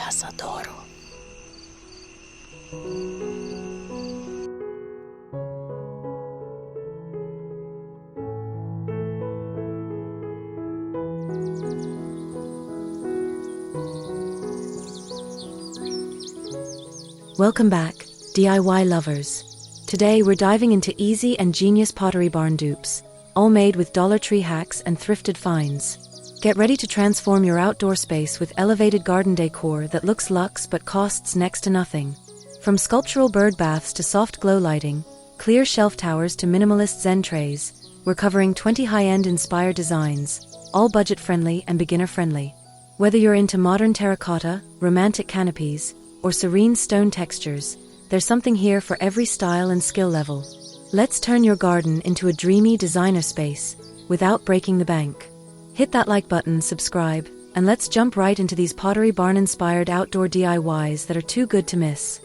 las adoro. Welcome back, DIY lovers. Today we're diving into easy and genius Pottery Barn dupes, all made with Dollar Tree hacks and thrifted finds. Get ready to transform your outdoor space with elevated garden decor that looks luxe but costs next to nothing. From sculptural bird baths to soft glow lighting, clear shelf towers to minimalist Zen trays, we're covering 20 high-end inspired designs, all budget-friendly and beginner-friendly. Whether you're into modern terracotta, romantic canopies, or serene stone textures, there's something here for every style and skill level. Let's turn your garden into a dreamy designer space without breaking the bank. Hit that like button, subscribe, and let's jump right into these Pottery Barn-inspired outdoor DIYs that are too good to miss.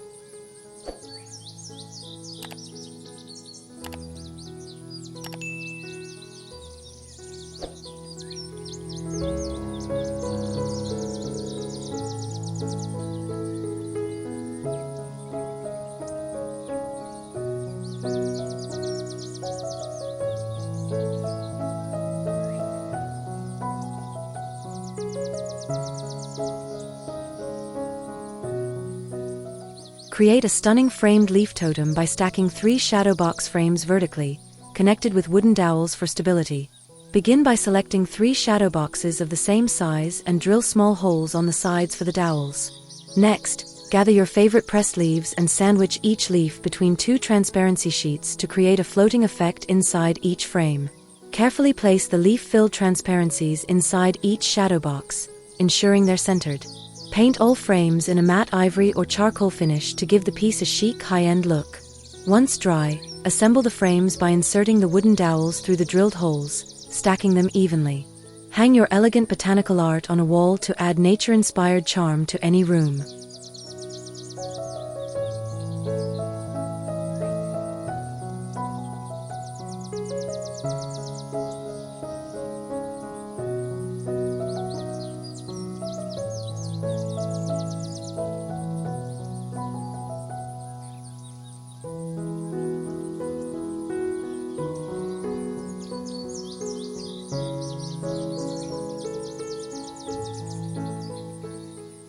Create a stunning framed leaf totem by stacking 3 shadow box frames vertically, connected with wooden dowels for stability. Begin by selecting 3 shadow boxes of the same size and drill small holes on the sides for the dowels. Next, gather your favorite pressed leaves and sandwich each leaf between 2 transparency sheets to create a floating effect inside each frame. Carefully place the leaf-filled transparencies inside each shadow box, ensuring they're centered. Paint all frames in a matte ivory or charcoal finish to give the piece a chic, high-end look. Once dry, assemble the frames by inserting the wooden dowels through the drilled holes, stacking them evenly. Hang your elegant botanical art on a wall to add nature-inspired charm to any room.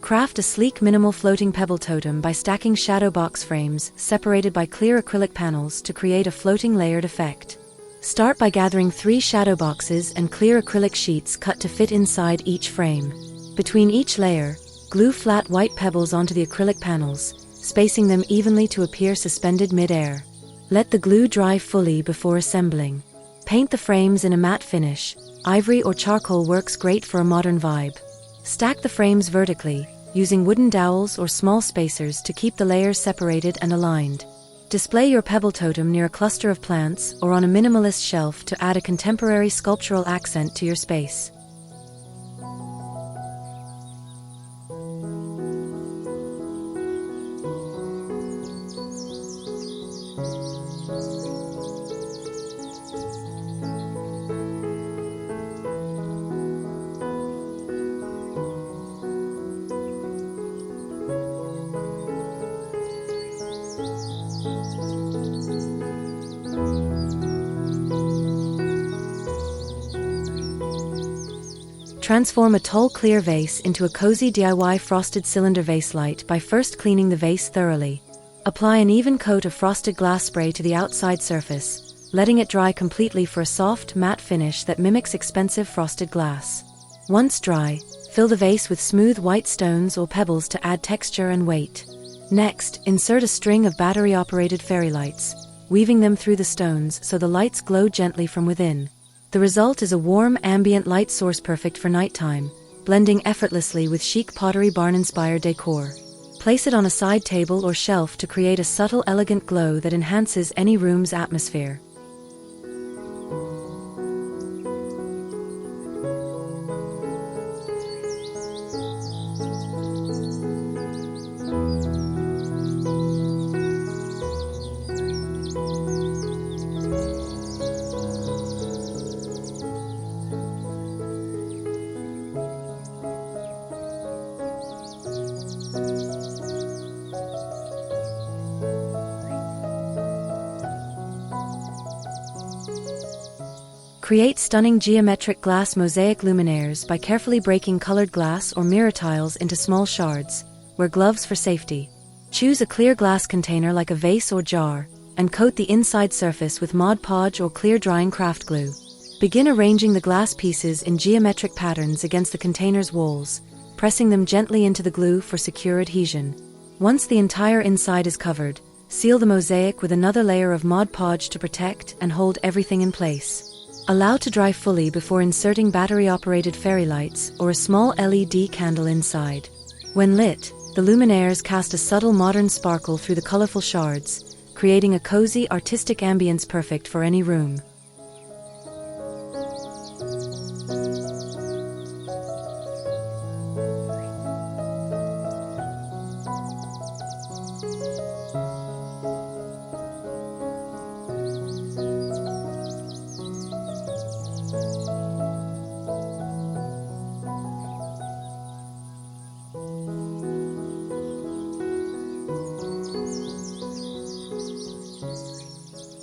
Craft a sleek minimal floating pebble totem by stacking shadow box frames separated by clear acrylic panels to create a floating layered effect. Start by gathering 3 shadow boxes and clear acrylic sheets cut to fit inside each frame. Between each layer, glue flat white pebbles onto the acrylic panels, spacing them evenly to appear suspended mid-air. Let the glue dry fully before assembling. Paint the frames in a matte finish. Ivory or charcoal works great for a modern vibe. Stack the frames vertically, using wooden dowels or small spacers to keep the layers separated and aligned. Display your pebble totem near a cluster of plants or on a minimalist shelf to add a contemporary sculptural accent to your space. Transform a tall clear vase into a cozy DIY frosted cylinder vase light by first cleaning the vase thoroughly. Apply an even coat of frosted glass spray to the outside surface, letting it dry completely for a soft, matte finish that mimics expensive frosted glass. Once dry, fill the vase with smooth white stones or pebbles to add texture and weight. Next, insert a string of battery-operated fairy lights, weaving them through the stones so the lights glow gently from within. The result is a warm, ambient light source perfect for nighttime, blending effortlessly with chic Pottery Barn-inspired decor. Place it on a side table or shelf to create a subtle, elegant glow that enhances any room's atmosphere. Create stunning geometric glass mosaic luminaires by carefully breaking colored glass or mirror tiles into small shards. Wear gloves for safety. Choose a clear glass container like a vase or jar, and coat the inside surface with Mod Podge or clear drying craft glue. Begin arranging the glass pieces in geometric patterns against the container's walls, pressing them gently into the glue for secure adhesion. Once the entire inside is covered, seal the mosaic with another layer of Mod Podge to protect and hold everything in place. Allow to dry fully before inserting battery-operated fairy lights or a small LED candle inside. When lit, the luminaires cast a subtle modern sparkle through the colorful shards, creating a cozy, artistic ambience perfect for any room.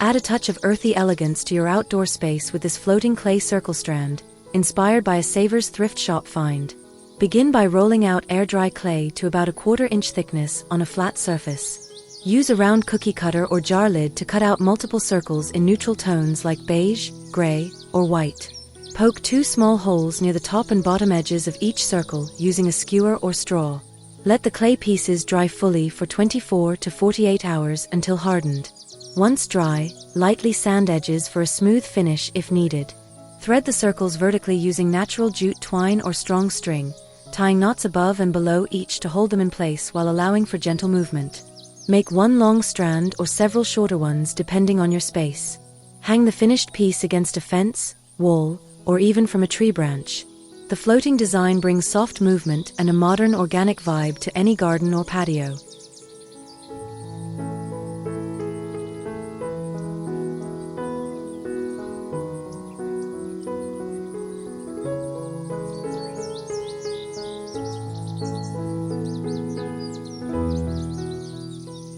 Add a touch of earthy elegance to your outdoor space with this floating clay circle strand, inspired by a Savers thrift shop find. Begin by rolling out air-dry clay to about a 1/4 inch thickness on a flat surface. Use a round cookie cutter or jar lid to cut out multiple circles in neutral tones like beige, gray, or white. Poke 2 small holes near the top and bottom edges of each circle using a skewer or straw. Let the clay pieces dry fully for 24 to 48 hours until hardened. Once dry, lightly sand edges for a smooth finish if needed. Thread the circles vertically using natural jute twine or strong string, tying knots above and below each to hold them in place while allowing for gentle movement. Make one long strand or several shorter ones depending on your space. Hang the finished piece against a fence, wall, or even from a tree branch. The floating design brings soft movement and a modern organic vibe to any garden or patio.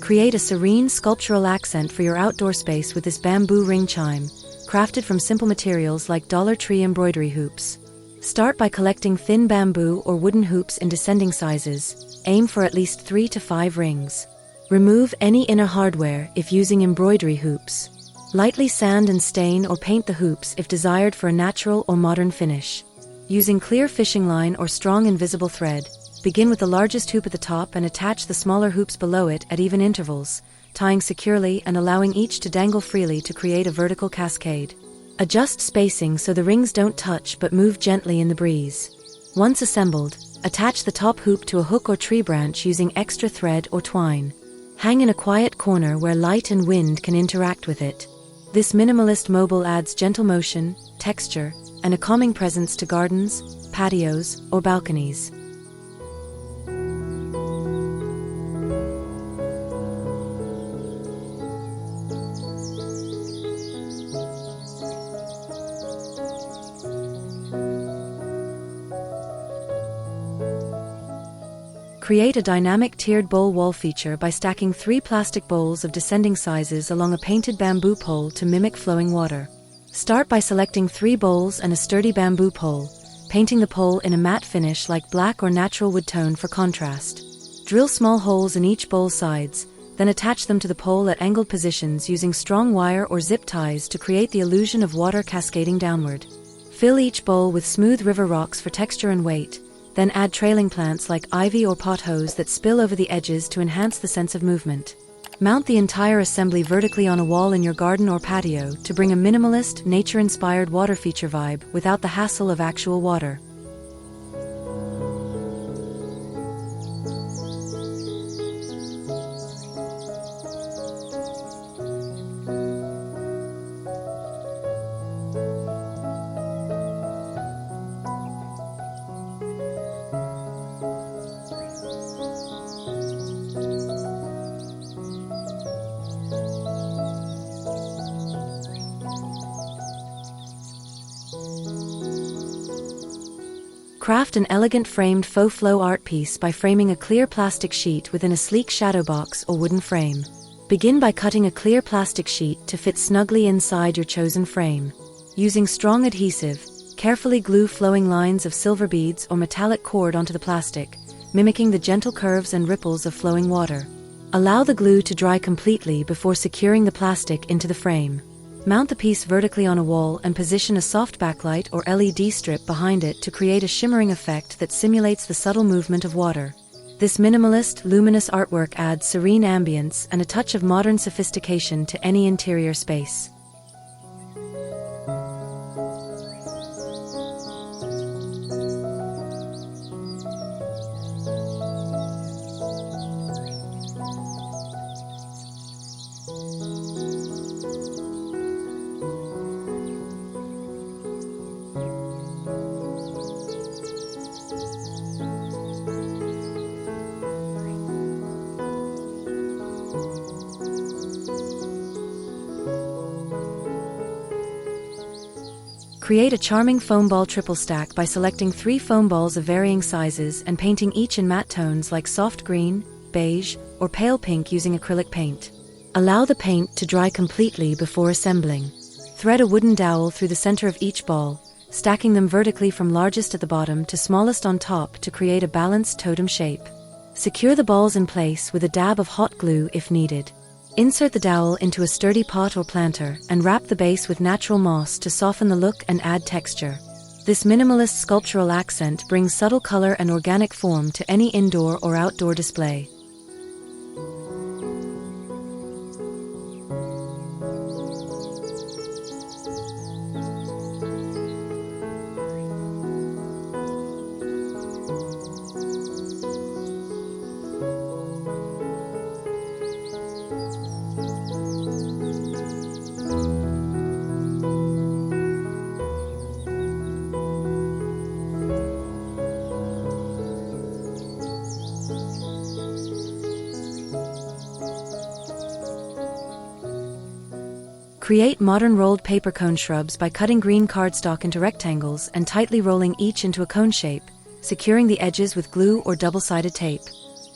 Create a serene sculptural accent for your outdoor space with this bamboo ring chime, crafted from simple materials like Dollar Tree embroidery hoops. Start by collecting thin bamboo or wooden hoops in descending sizes. Aim for at least 3 to 5 rings. Remove any inner hardware if using embroidery hoops. Lightly sand and stain or paint the hoops if desired for a natural or modern finish. Using clear fishing line or strong invisible thread, begin with the largest hoop at the top and attach the smaller hoops below it at even intervals, tying securely and allowing each to dangle freely to create a vertical cascade. Adjust spacing so the rings don't touch but move gently in the breeze. Once assembled, attach the top hoop to a hook or tree branch using extra thread or twine. Hang in a quiet corner where light and wind can interact with it. This minimalist mobile adds gentle motion, texture, and a calming presence to gardens, patios, or balconies. Create a dynamic tiered bowl wall feature by stacking 3 plastic bowls of descending sizes along a painted bamboo pole to mimic flowing water. Start by selecting 3 bowls and a sturdy bamboo pole, painting the pole in a matte finish like black or natural wood tone for contrast. Drill small holes in each bowl's sides, then attach them to the pole at angled positions using strong wire or zip ties to create the illusion of water cascading downward. Fill each bowl with smooth river rocks for texture and weight, then add trailing plants like ivy or pothos that spill over the edges to enhance the sense of movement. Mount the entire assembly vertically on a wall in your garden or patio to bring a minimalist, nature-inspired water feature vibe without the hassle of actual water. Craft an elegant framed faux flow art piece by framing a clear plastic sheet within a sleek shadow box or wooden frame. Begin by cutting a clear plastic sheet to fit snugly inside your chosen frame. Using strong adhesive, carefully glue flowing lines of silver beads or metallic cord onto the plastic, mimicking the gentle curves and ripples of flowing water. Allow the glue to dry completely before securing the plastic into the frame. Mount the piece vertically on a wall and position a soft backlight or LED strip behind it to create a shimmering effect that simulates the subtle movement of water. This minimalist, luminous artwork adds serene ambience and a touch of modern sophistication to any interior space. Create a charming foam ball triple stack by selecting 3 foam balls of varying sizes and painting each in matte tones like soft green, beige, or pale pink using acrylic paint. Allow the paint to dry completely before assembling. Thread a wooden dowel through the center of each ball, stacking them vertically from largest at the bottom to smallest on top to create a balanced totem shape. Secure the balls in place with a dab of hot glue if needed. Insert the dowel into a sturdy pot or planter and wrap the base with natural moss to soften the look and add texture. This minimalist sculptural accent brings subtle color and organic form to any indoor or outdoor display. Create modern rolled paper cone shrubs by cutting green cardstock into rectangles and tightly rolling each into a cone shape, securing the edges with glue or double-sided tape.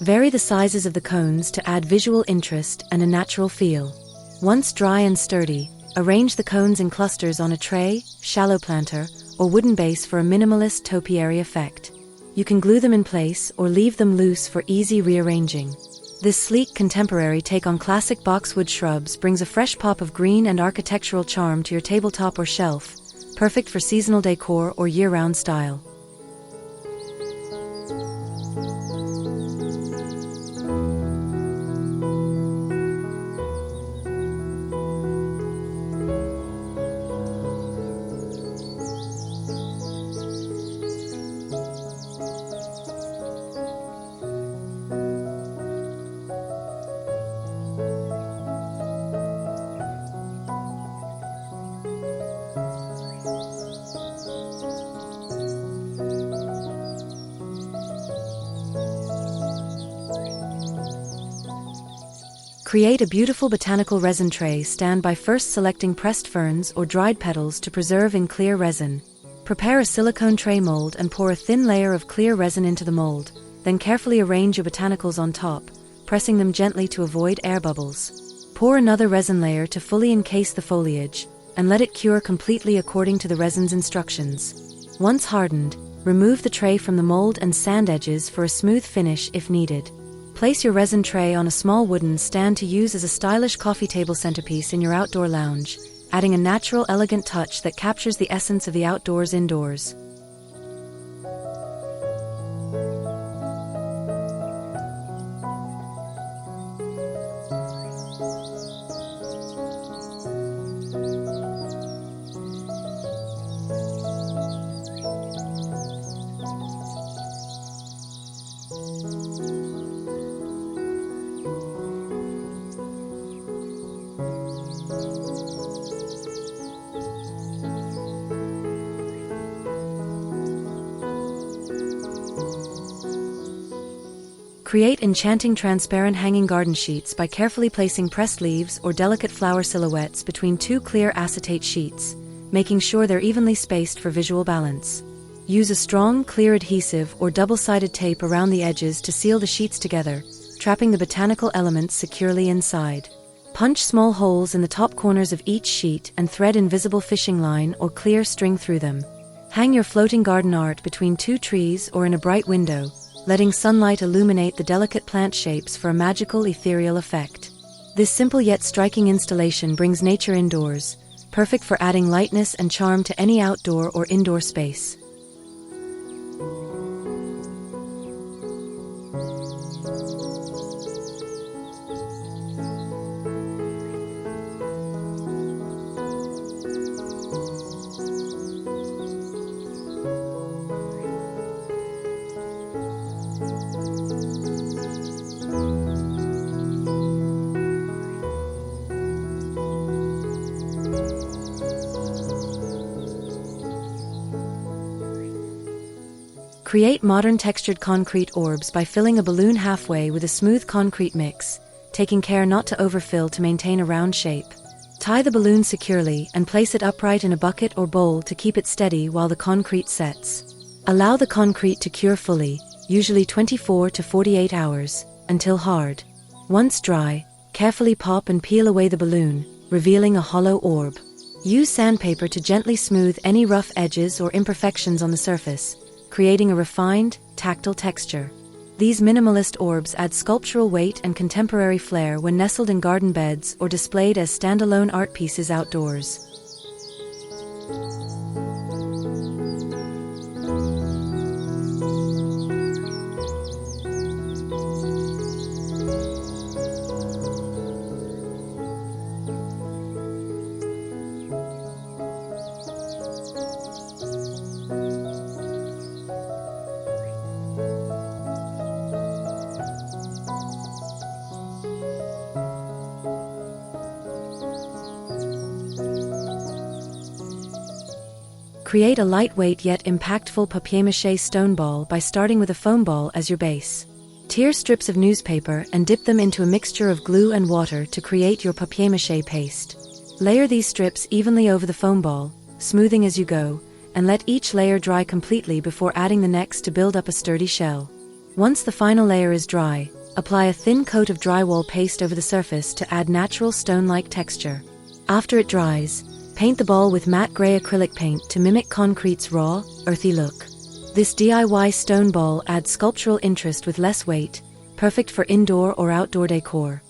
Vary the sizes of the cones to add visual interest and a natural feel. Once dry and sturdy, arrange the cones in clusters on a tray, shallow planter, or wooden base for a minimalist topiary effect. You can glue them in place or leave them loose for easy rearranging. This sleek contemporary take on classic boxwood shrubs brings a fresh pop of green and architectural charm to your tabletop or shelf, perfect for seasonal decor or year-round style. Create a beautiful botanical resin tray stand by first selecting pressed ferns or dried petals to preserve in clear resin. Prepare a silicone tray mold and pour a thin layer of clear resin into the mold, then carefully arrange your botanicals on top, pressing them gently to avoid air bubbles. Pour another resin layer to fully encase the foliage, and let it cure completely according to the resin's instructions. Once hardened, remove the tray from the mold and sand edges for a smooth finish if needed. Place your resin tray on a small wooden stand to use as a stylish coffee table centerpiece in your outdoor lounge, adding a natural, elegant touch that captures the essence of the outdoors indoors. Create enchanting transparent hanging garden sheets by carefully placing pressed leaves or delicate flower silhouettes between 2 clear acetate sheets, making sure they're evenly spaced for visual balance. Use a strong, clear adhesive or double-sided tape around the edges to seal the sheets together, trapping the botanical elements securely inside. Punch small holes in the top corners of each sheet and thread invisible fishing line or clear string through them. Hang your floating garden art between two trees or in a bright window, letting sunlight illuminate the delicate plant shapes for a magical ethereal effect. This simple yet striking installation brings nature indoors, perfect for adding lightness and charm to any outdoor or indoor space. Create modern textured concrete orbs by filling a balloon halfway with a smooth concrete mix, taking care not to overfill to maintain a round shape. Tie the balloon securely and place it upright in a bucket or bowl to keep it steady while the concrete sets. Allow the concrete to cure fully, usually 24 to 48 hours, until hard. Once dry, carefully pop and peel away the balloon, revealing a hollow orb. Use sandpaper to gently smooth any rough edges or imperfections on the surface, creating a refined, tactile texture. These minimalist orbs add sculptural weight and contemporary flair when nestled in garden beds or displayed as standalone art pieces outdoors. Create a lightweight yet impactful papier-mâché stone ball by starting with a foam ball as your base. Tear strips of newspaper and dip them into a mixture of glue and water to create your papier-mâché paste. Layer these strips evenly over the foam ball, smoothing as you go, and let each layer dry completely before adding the next to build up a sturdy shell. Once the final layer is dry, apply a thin coat of drywall paste over the surface to add natural stone-like texture. After it dries, paint the ball with matte gray acrylic paint to mimic concrete's raw, earthy look. This DIY stone ball adds sculptural interest with less weight, perfect for indoor or outdoor decor.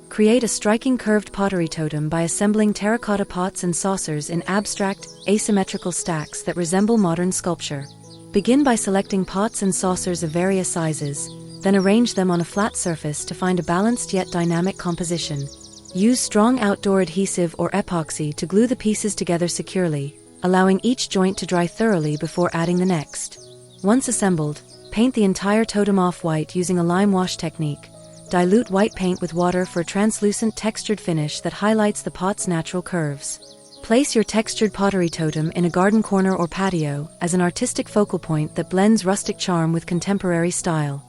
Create a striking curved pottery totem by assembling terracotta pots and saucers in abstract, asymmetrical stacks that resemble modern sculpture. Begin by selecting pots and saucers of various sizes, then arrange them on a flat surface to find a balanced yet dynamic composition. Use strong outdoor adhesive or epoxy to glue the pieces together securely, allowing each joint to dry thoroughly before adding the next. Once assembled, paint the entire totem off-white using a lime wash technique. Dilute white paint with water for a translucent textured finish that highlights the pot's natural curves. Place your textured pottery totem in a garden corner or patio as an artistic focal point that blends rustic charm with contemporary style.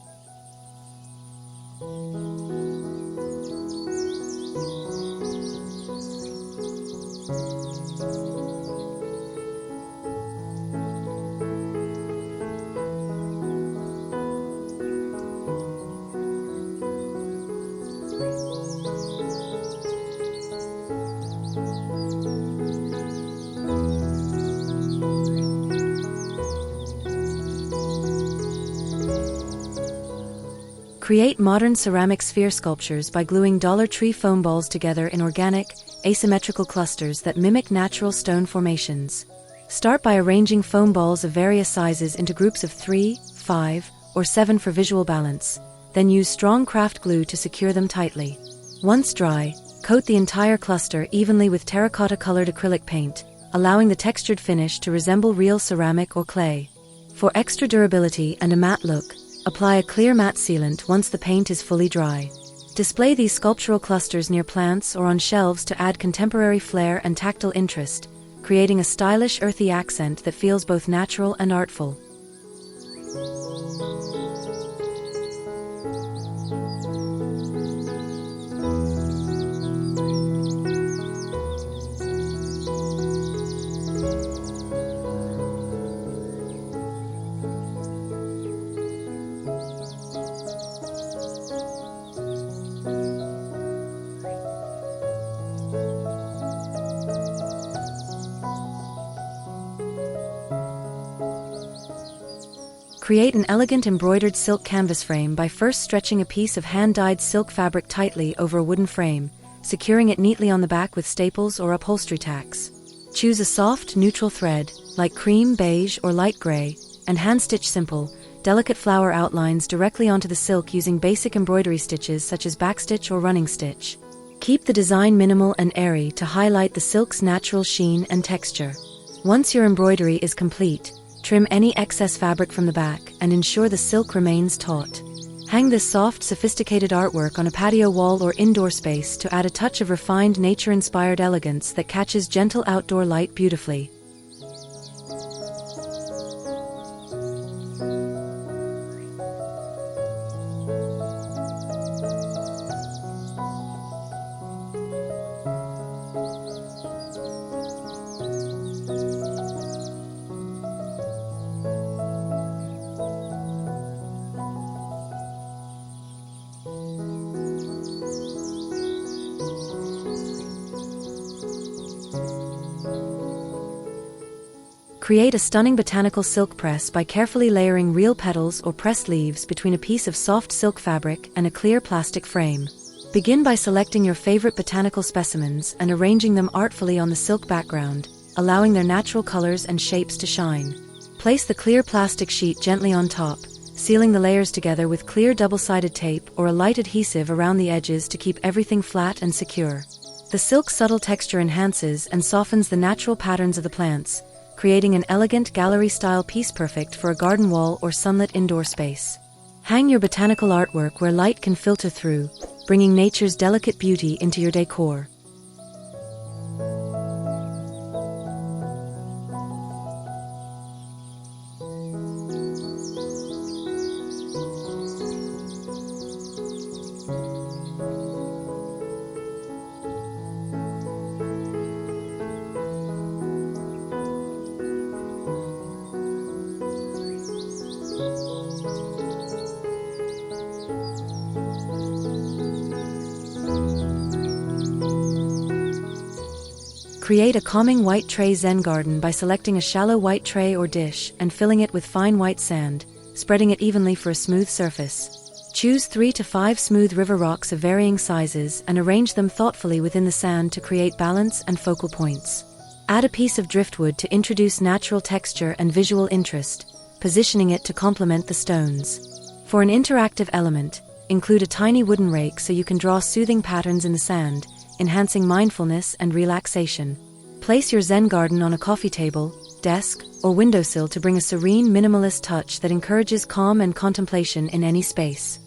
Create modern ceramic sphere sculptures by gluing Dollar Tree foam balls together in organic, asymmetrical clusters that mimic natural stone formations. Start by arranging foam balls of various sizes into groups of 3, 5, or 7 for visual balance, then use strong craft glue to secure them tightly. Once dry, coat the entire cluster evenly with terracotta-colored acrylic paint, allowing the textured finish to resemble real ceramic or clay. For extra durability and a matte look, Apply a clear matte sealant once the paint is fully dry. Display these sculptural clusters near plants or on shelves to add contemporary flair and tactile interest, creating a stylish, earthy accent that feels both natural and artful. Create an elegant embroidered silk canvas frame by first stretching a piece of hand-dyed silk fabric tightly over a wooden frame, securing it neatly on the back with staples or upholstery tacks. Choose a soft, neutral thread, like cream, beige, or light gray, and hand-stitch simple, delicate flower outlines directly onto the silk using basic embroidery stitches such as backstitch or running stitch. Keep the design minimal and airy to highlight the silk's natural sheen and texture. Once your embroidery is complete, trim any excess fabric from the back and ensure the silk remains taut. Hang this soft, sophisticated artwork on a patio wall or indoor space to add a touch of refined, nature-inspired elegance that catches gentle outdoor light beautifully. Create a stunning botanical silk press by carefully layering real petals or pressed leaves between a piece of soft silk fabric and a clear plastic frame. Begin by selecting your favorite botanical specimens and arranging them artfully on the silk background, allowing their natural colors and shapes to shine. Place the clear plastic sheet gently on top, sealing the layers together with clear double-sided tape or a light adhesive around the edges to keep everything flat and secure. The silk's subtle texture enhances and softens the natural patterns of the plants, creating an elegant gallery-style piece perfect for a garden wall or sunlit indoor space. Hang your botanical artwork where light can filter through, bringing nature's delicate beauty into your decor. Create a calming white tray Zen garden by selecting a shallow white tray or dish and filling it with fine white sand, spreading it evenly for a smooth surface. Choose 3 to 5 smooth river rocks of varying sizes and arrange them thoughtfully within the sand to create balance and focal points. Add a piece of driftwood to introduce natural texture and visual interest, positioning it to complement the stones. For an interactive element, include a tiny wooden rake so you can draw soothing patterns in the sand, enhancing mindfulness and relaxation. Place your Zen garden on a coffee table, desk, or windowsill to bring a serene, minimalist touch that encourages calm and contemplation in any space.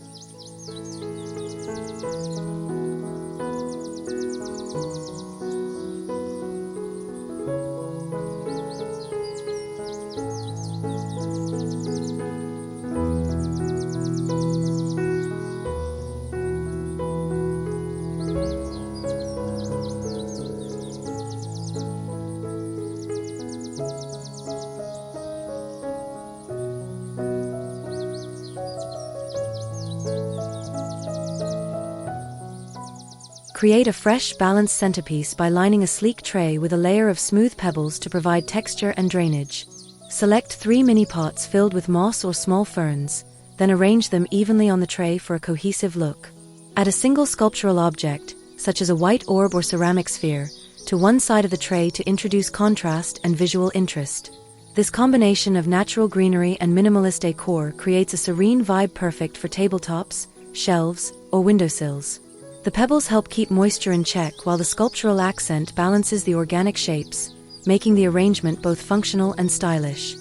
Create a fresh, balanced centerpiece by lining a sleek tray with a layer of smooth pebbles to provide texture and drainage. Select 3 mini pots filled with moss or small ferns, then arrange them evenly on the tray for a cohesive look. Add a single sculptural object, such as a white orb or ceramic sphere, to one side of the tray to introduce contrast and visual interest. This combination of natural greenery and minimalist decor creates a serene vibe perfect for tabletops, shelves, or windowsills. The pebbles help keep moisture in check while the sculptural accent balances the organic shapes, making the arrangement both functional and stylish.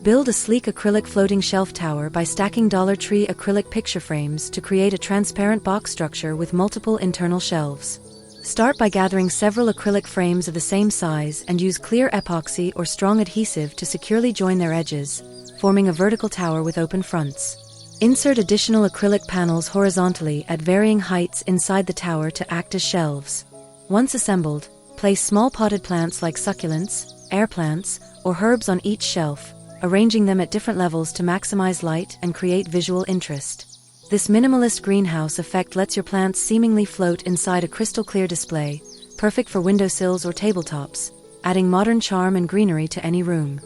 Build a sleek acrylic floating shelf tower by stacking Dollar Tree acrylic picture frames to create a transparent box structure with multiple internal shelves. Start by gathering several acrylic frames of the same size and use clear epoxy or strong adhesive to securely join their edges, forming a vertical tower with open fronts. Insert additional acrylic panels horizontally at varying heights inside the tower to act as shelves. Once assembled, place small potted plants like succulents, air plants, or herbs on each shelf, arranging them at different levels to maximize light and create visual interest. This minimalist greenhouse effect lets your plants seemingly float inside a crystal-clear display, perfect for windowsills or tabletops, adding modern charm and greenery to any room.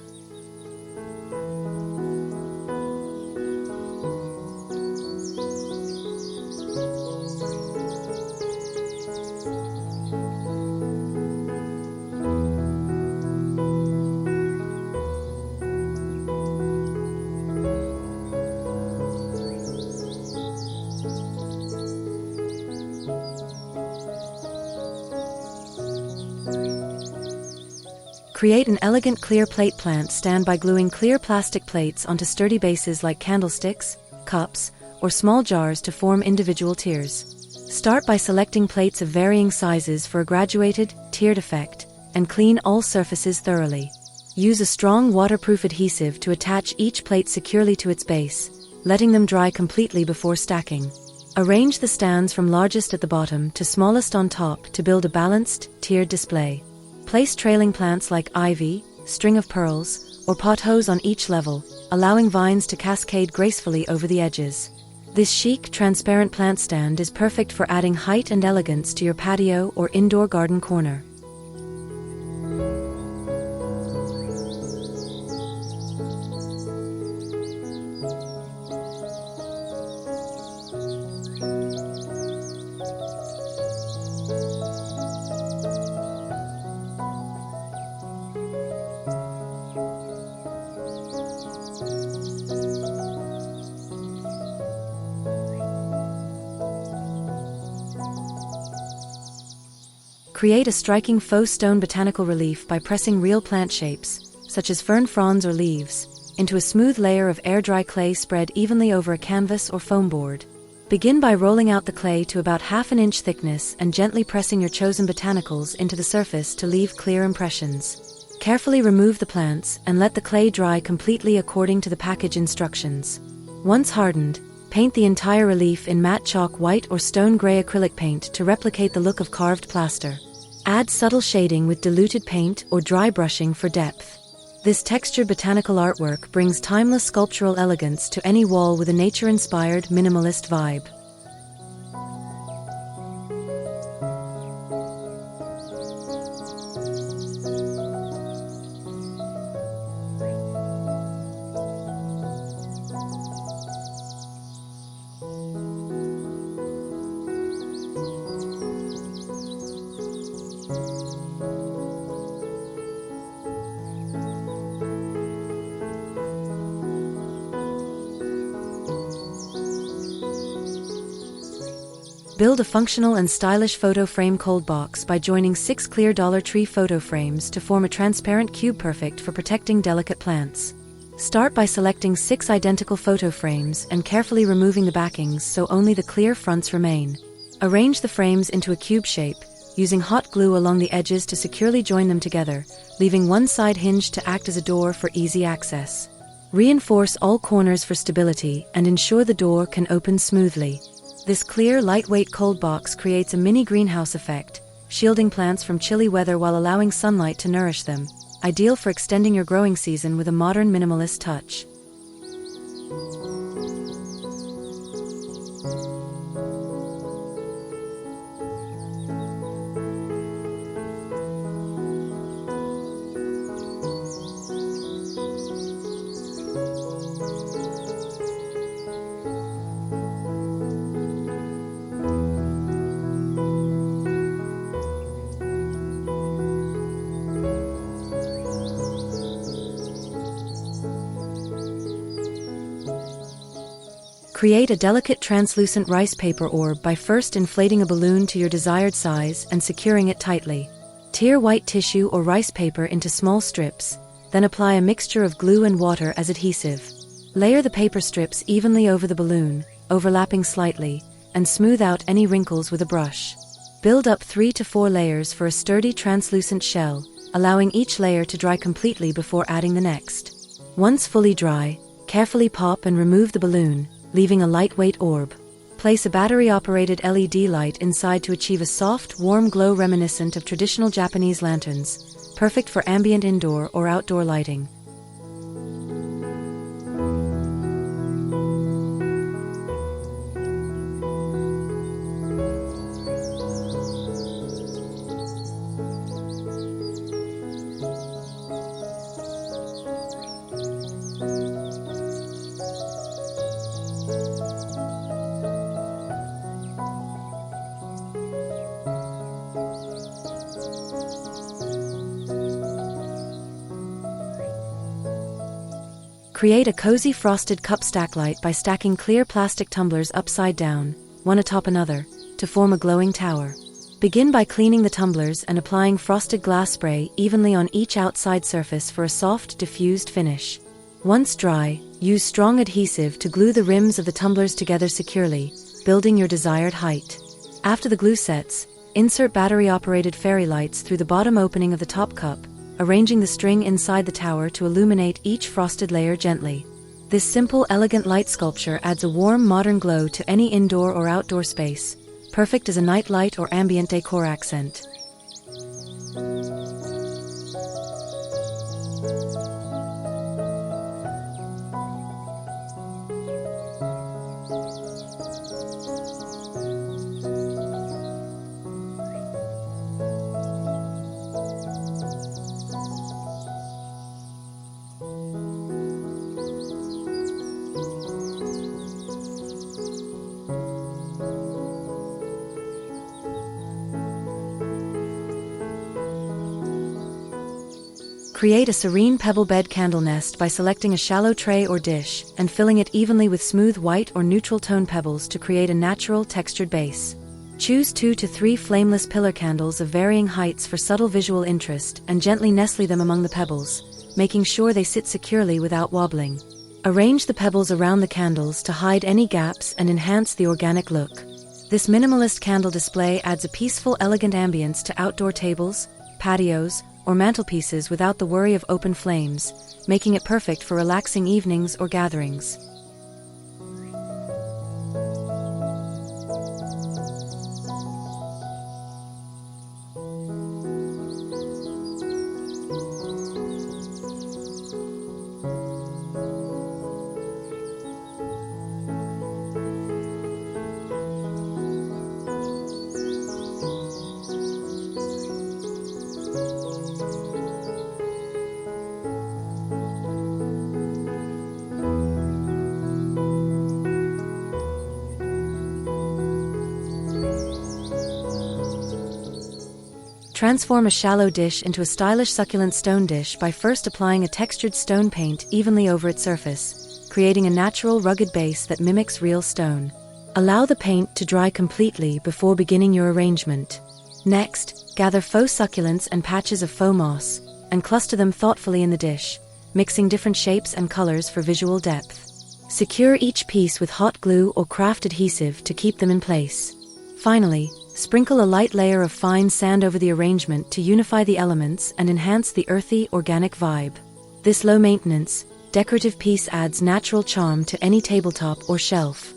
Create an elegant clear plate plant stand by gluing clear plastic plates onto sturdy bases like candlesticks, cups, or small jars to form individual tiers. Start by selecting plates of varying sizes for a graduated, tiered effect, and clean all surfaces thoroughly. Use a strong waterproof adhesive to attach each plate securely to its base, letting them dry completely before stacking. Arrange the stands from largest at the bottom to smallest on top to build a balanced, tiered display. Place trailing plants like ivy, string of pearls, or pothos on each level, allowing vines to cascade gracefully over the edges. This chic, transparent plant stand is perfect for adding height and elegance to your patio or indoor garden corner. Create a striking faux stone botanical relief by pressing real plant shapes, such as fern fronds or leaves, into a smooth layer of air-dry clay spread evenly over a canvas or foam board. Begin by rolling out the clay to about half an inch thickness and gently pressing your chosen botanicals into the surface to leave clear impressions. Carefully remove the plants and let the clay dry completely according to the package instructions. Once hardened, paint the entire relief in matte chalk white or stone gray acrylic paint to replicate the look of carved plaster. Add subtle shading with diluted paint or dry brushing for depth. This textured botanical artwork brings timeless sculptural elegance to any wall with a nature-inspired minimalist vibe. Build a functional and stylish photo frame cold box by joining 6 clear Dollar Tree photo frames to form a transparent cube perfect for protecting delicate plants. Start by selecting 6 identical photo frames and carefully removing the backings so only the clear fronts remain. Arrange the frames into a cube shape, using hot glue along the edges to securely join them together, leaving one side hinged to act as a door for easy access. Reinforce all corners for stability and ensure the door can open smoothly. This clear, lightweight cold box creates a mini greenhouse effect, shielding plants from chilly weather while allowing sunlight to nourish them, ideal for extending your growing season with a modern minimalist touch. Create a delicate translucent rice paper orb by first inflating a balloon to your desired size and securing it tightly. Tear white tissue or rice paper into small strips, Then apply a mixture of glue and water as adhesive. Layer the paper strips evenly over the balloon, overlapping slightly, and smooth out any wrinkles with a brush. Build up 3 to 4 layers for a sturdy translucent shell, allowing each layer to dry completely before adding the next. Once fully dry, carefully pop and remove the balloon, leaving a lightweight orb. Place a battery-operated LED light inside to achieve a soft, warm glow reminiscent of traditional Japanese lanterns, perfect for ambient indoor or outdoor lighting. Create a cozy frosted cup stack light by stacking clear plastic tumblers upside down, one atop another, to form a glowing tower. Begin by cleaning the tumblers and applying frosted glass spray evenly on each outside surface for a soft, diffused finish. Once dry, use strong adhesive to glue the rims of the tumblers together securely, building your desired height. After the glue sets, insert battery-operated fairy lights through the bottom opening of the top cup, arranging the string inside the tower to illuminate each frosted layer gently. This simple, elegant light sculpture adds a warm, modern glow to any indoor or outdoor space, perfect as a night light or ambient decor accent. Create a serene pebble bed candle nest by selecting a shallow tray or dish and filling it evenly with smooth white or neutral tone pebbles to create a natural, textured base. Choose 2 to 3 flameless pillar candles of varying heights for subtle visual interest and gently nestle them among the pebbles, making sure they sit securely without wobbling. Arrange the pebbles around the candles to hide any gaps and enhance the organic look. This minimalist candle display adds a peaceful, elegant ambience to outdoor tables, patios, or mantelpieces without the worry of open flames, making it perfect for relaxing evenings or gatherings. Transform a shallow dish into a stylish succulent stone dish by first applying a textured stone paint evenly over its surface, creating a natural, rugged base that mimics real stone. Allow the paint to dry completely before beginning your arrangement. Next, gather faux succulents and patches of faux moss, and cluster them thoughtfully in the dish, mixing different shapes and colors for visual depth. Secure each piece with hot glue or craft adhesive to keep them in place. Finally, sprinkle a light layer of fine sand over the arrangement to unify the elements and enhance the earthy, organic vibe. This low-maintenance, decorative piece adds natural charm to any tabletop or shelf.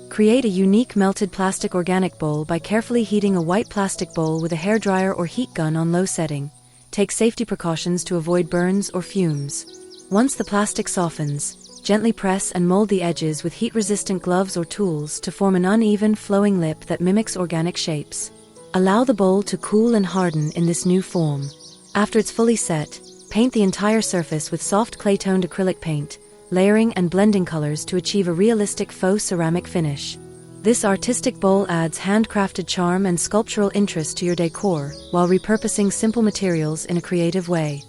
Create a unique melted plastic organic bowl by carefully heating a white plastic bowl with a hairdryer or heat gun on low setting. Take safety precautions to avoid burns or fumes. Once the plastic softens, gently press and mold the edges with heat-resistant gloves or tools to form an uneven, flowing lip that mimics organic shapes. Allow the bowl to cool and harden in this new form. After it's fully set, paint the entire surface with soft clay-toned acrylic paint, layering and blending colors to achieve a realistic faux ceramic finish. This artistic bowl adds handcrafted charm and sculptural interest to your decor, while repurposing simple materials in a creative way.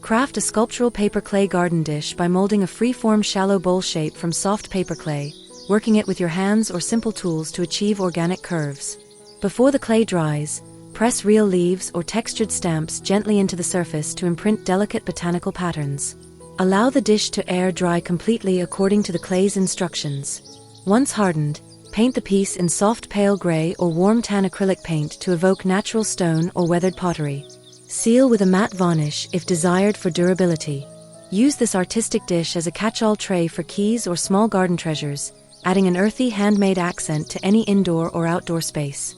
Craft a sculptural paper clay garden dish by molding a free-form shallow bowl shape from soft paper clay, working it with your hands or simple tools to achieve organic curves. Before the clay dries, press real leaves or textured stamps gently into the surface to imprint delicate botanical patterns. Allow the dish to air dry completely according to the clay's instructions. Once hardened, paint the piece in soft pale gray or warm tan acrylic paint to evoke natural stone or weathered pottery. Seal with a matte varnish if desired for durability. Use this artistic dish as a catch-all tray for keys or small garden treasures, adding an earthy handmade accent to any indoor or outdoor space.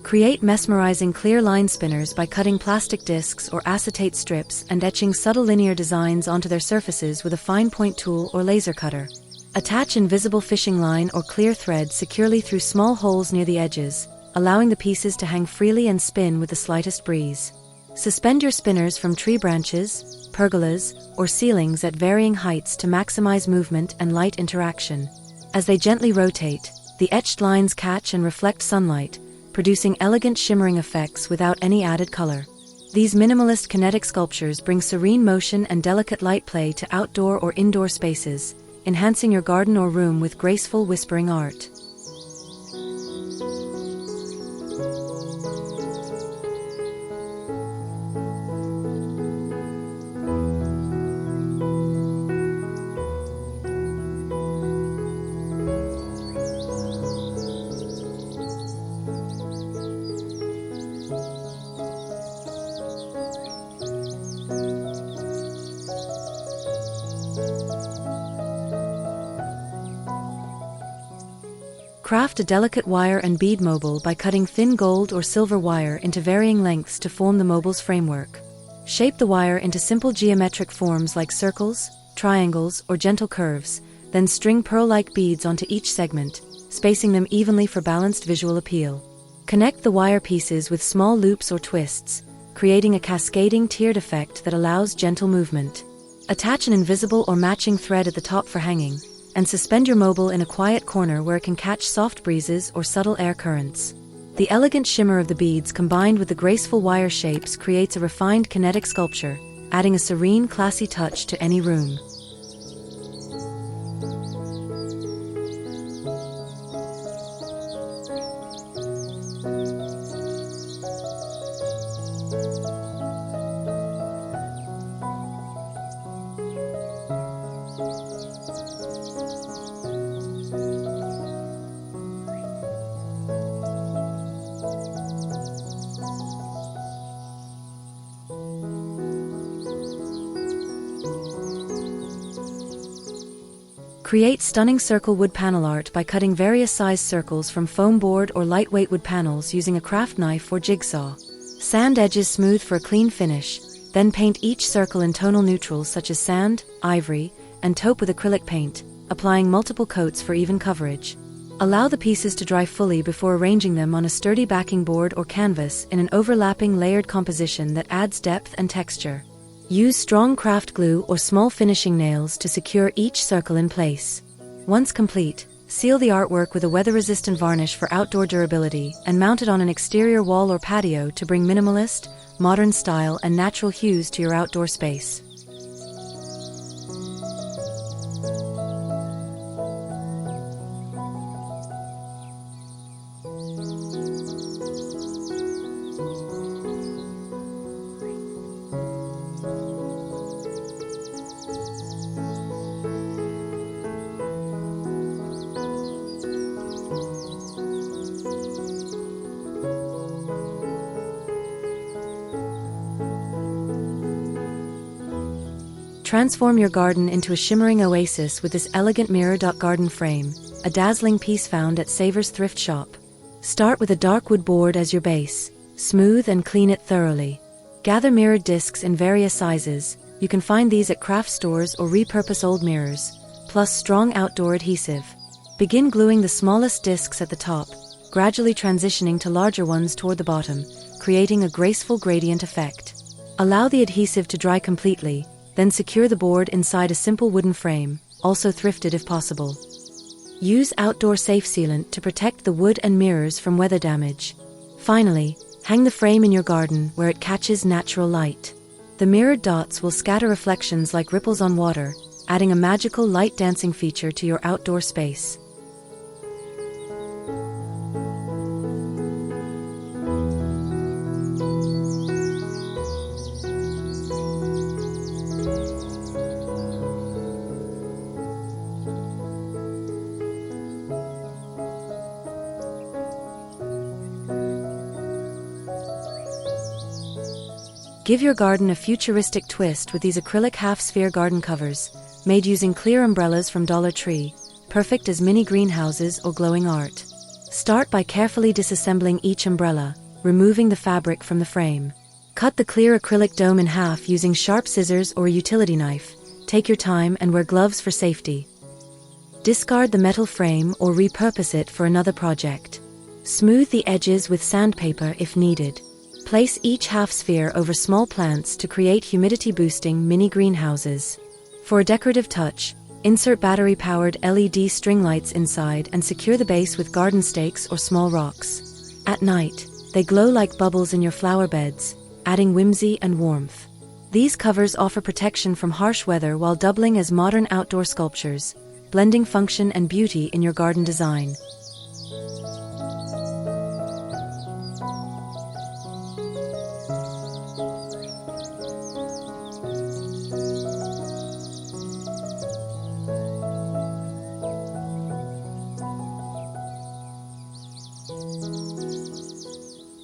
Create mesmerizing clear line spinners by cutting plastic discs or acetate strips and etching subtle linear designs onto their surfaces with a fine point tool or laser cutter. Attach invisible fishing line or clear thread securely through small holes near the edges, allowing the pieces to hang freely and spin with the slightest breeze. Suspend your spinners from tree branches, pergolas, or ceilings at varying heights to maximize movement and light interaction. As they gently rotate, the etched lines catch and reflect sunlight, producing elegant shimmering effects without any added color. These minimalist kinetic sculptures bring serene motion and delicate light play to outdoor or indoor spaces, enhancing your garden or room with graceful whispering art. Craft a delicate wire and bead mobile by cutting thin gold or silver wire into varying lengths to form the mobile's framework. Shape the wire into simple geometric forms like circles, triangles, or gentle curves, then string pearl-like beads onto each segment, spacing them evenly for balanced visual appeal. Connect the wire pieces with small loops or twists, creating a cascading tiered effect that allows gentle movement. Attach an invisible or matching thread at the top for hanging, and suspend your mobile in a quiet corner where it can catch soft breezes or subtle air currents. The elegant shimmer of the beads combined with the graceful wire shapes creates a refined kinetic sculpture, adding a serene, classy touch to any room. Create stunning circle wood panel art by cutting various sized circles from foam board or lightweight wood panels using a craft knife or jigsaw. Sand edges smooth for a clean finish, then paint each circle in tonal neutrals such as sand, ivory, and taupe with acrylic paint, applying multiple coats for even coverage. Allow the pieces to dry fully before arranging them on a sturdy backing board or canvas in an overlapping layered composition that adds depth and texture. Use strong craft glue or small finishing nails to secure each circle in place. Once complete, Seal the artwork with a weather-resistant varnish for outdoor durability and mount it on an exterior wall or patio to bring minimalist, modern style and natural hues to your outdoor space. Transform your garden into a shimmering oasis with this elegant mirror garden frame, a dazzling piece found at Savers Thrift Shop. Start with a dark wood board as your base. Smooth and clean it thoroughly. Gather mirrored discs in various sizes. You can find these at craft stores or repurpose old mirrors, plus strong outdoor adhesive. Begin gluing the smallest discs at the top, gradually transitioning to larger ones toward the bottom, creating a graceful gradient effect. Allow the adhesive to dry completely, then secure the board inside a simple wooden frame, also thrifted if possible. Use outdoor safe sealant to protect the wood and mirrors from weather damage. Finally, hang the frame in your garden where it catches natural light. The mirrored dots will scatter reflections like ripples on water, adding a magical light dancing feature to your outdoor space. Give your garden a futuristic twist with these acrylic half-sphere garden covers, made using clear umbrellas from Dollar Tree, perfect as mini greenhouses or glowing art. Start by carefully disassembling each umbrella, removing the fabric from the frame. Cut the clear acrylic dome in half using sharp scissors or a utility knife. Take your time and wear gloves for safety. Discard the metal frame or repurpose it for another project. Smooth the edges with sandpaper if needed. Place each half-sphere over small plants to create humidity-boosting mini greenhouses. For a decorative touch, insert battery-powered LED string lights inside and secure the base with garden stakes or small rocks. At night, they glow like bubbles in your flower beds, adding whimsy and warmth. These covers offer protection from harsh weather while doubling as modern outdoor sculptures, blending function and beauty in your garden design.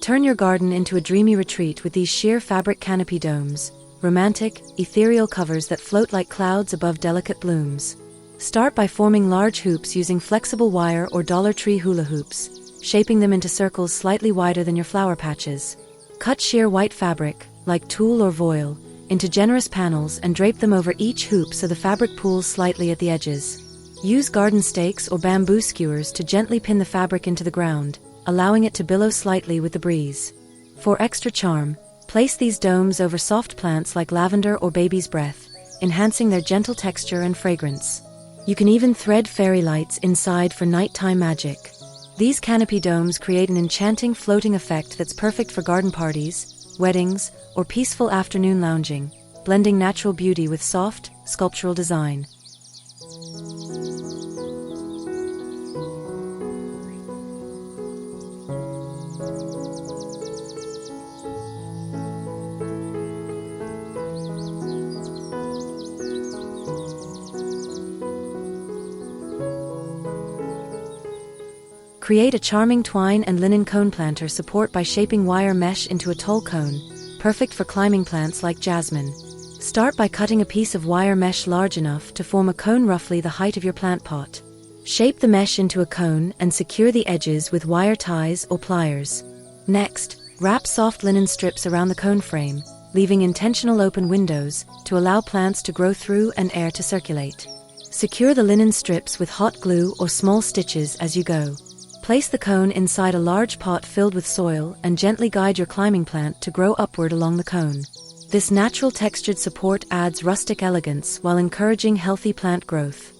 Turn your garden into a dreamy retreat with these sheer fabric canopy domes, romantic, ethereal covers that float like clouds above delicate blooms. Start by forming large hoops using flexible wire or Dollar Tree hula hoops, shaping them into circles slightly wider than your flower patches. Cut sheer white fabric, like tulle or voile, into generous panels and drape them over each hoop so the fabric pools slightly at the edges. Use garden stakes or bamboo skewers to gently pin the fabric into the ground, allowing it to billow slightly with the breeze. For extra charm, place these domes over soft plants like lavender or baby's breath, enhancing their gentle texture and fragrance. You can even thread fairy lights inside for nighttime magic. These canopy domes create an enchanting floating effect that's perfect for garden parties, weddings, or peaceful afternoon lounging, blending natural beauty with soft, sculptural design. Create a charming twine and linen cone planter support by shaping wire mesh into a tall cone, perfect for climbing plants like jasmine. Start by cutting a piece of wire mesh large enough to form a cone roughly the height of your plant pot. Shape the mesh into a cone and secure the edges with wire ties or pliers. Next, wrap soft linen strips around the cone frame, leaving intentional open windows to allow plants to grow through and air to circulate. Secure the linen strips with hot glue or small stitches as you go. Place the cone inside a large pot filled with soil and gently guide your climbing plant to grow upward along the cone. This natural textured support adds rustic elegance while encouraging healthy plant growth.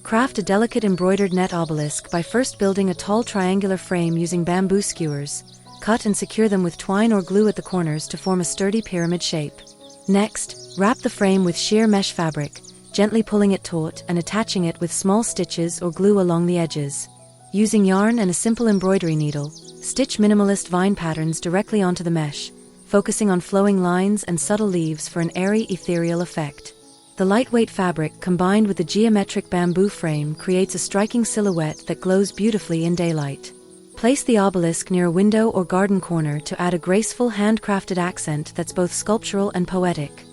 Craft a delicate embroidered net obelisk by first building a tall triangular frame using bamboo skewers. Cut and secure them with twine or glue at the corners to form a sturdy pyramid shape. Next, wrap the frame with sheer mesh fabric, gently pulling it taut and attaching it with small stitches or glue along the edges. Using yarn and a simple embroidery needle, stitch minimalist vine patterns directly onto the mesh, focusing on flowing lines and subtle leaves for an airy, ethereal effect. The lightweight fabric combined with the geometric bamboo frame creates a striking silhouette that glows beautifully in daylight. Place the obelisk near a window or garden corner to add a graceful handcrafted accent that's both sculptural and poetic.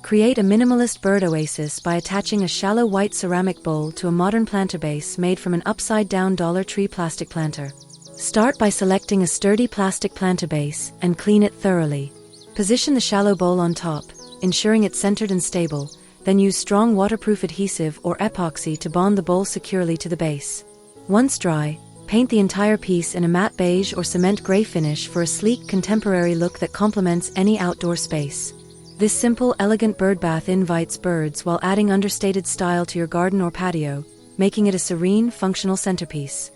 Create a minimalist bird oasis by attaching a shallow white ceramic bowl to a modern planter base made from an upside-down Dollar Tree plastic planter. Start by selecting a sturdy plastic planter base and clean it thoroughly. Position the shallow bowl on top, ensuring it's centered and stable, then use strong waterproof adhesive or epoxy to bond the bowl securely to the base. Once dry, paint the entire piece in a matte beige or cement gray finish for a sleek contemporary look that complements any outdoor space. This simple, elegant bird bath invites birds while adding understated style to your garden or patio, making it a serene, functional centerpiece.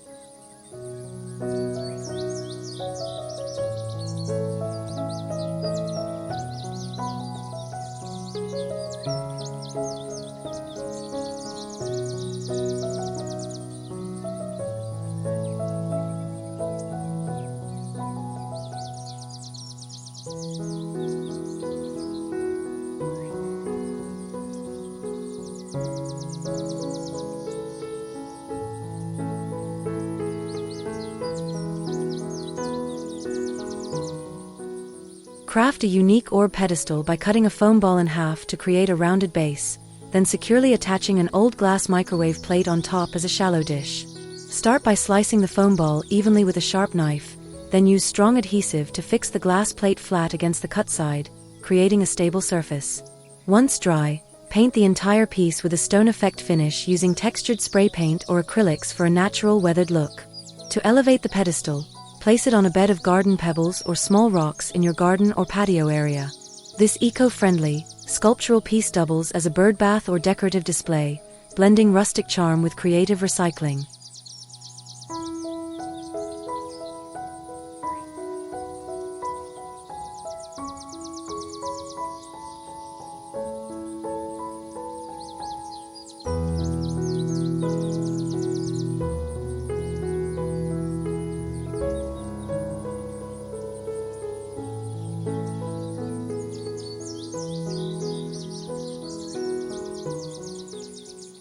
Craft a unique orb pedestal by cutting a foam ball in half to create a rounded base, then securely attaching an old glass microwave plate on top as a shallow dish. Start by slicing the foam ball evenly with a sharp knife, then use strong adhesive to fix the glass plate flat against the cut side, creating a stable surface. Once dry, paint the entire piece with a stone effect finish using textured spray paint or acrylics for a natural weathered look. To elevate the pedestal, place it on a bed of garden pebbles or small rocks in your garden or patio area. This eco-friendly, sculptural piece doubles as a bird bath or decorative display, blending rustic charm with creative recycling.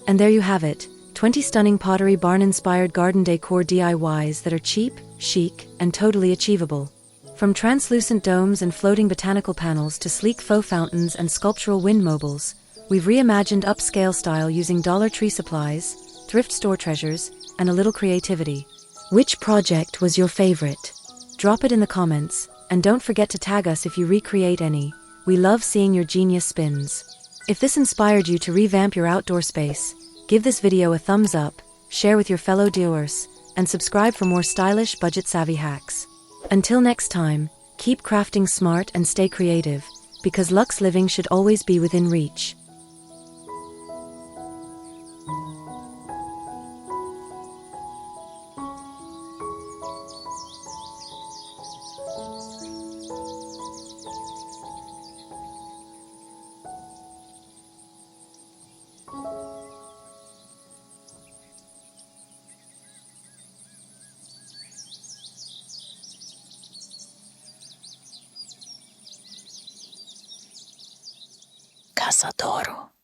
And there you have it, 20 stunning Pottery Barn-inspired garden decor DIYs that are cheap, chic, and totally achievable. From translucent domes and floating botanical panels to sleek faux fountains and sculptural wind mobiles, we've reimagined upscale style using Dollar Tree supplies, thrift store treasures, and a little creativity. Which project was your favorite? Drop it in the comments, and don't forget to tag us if you recreate any. We love seeing your genius spins. If this inspired you to revamp your outdoor space, give this video a thumbs up, share with your fellow doers, and subscribe for more stylish, budget-savvy hacks. Until next time, keep crafting smart and stay creative, because luxe living should always be within reach. Cazadoro.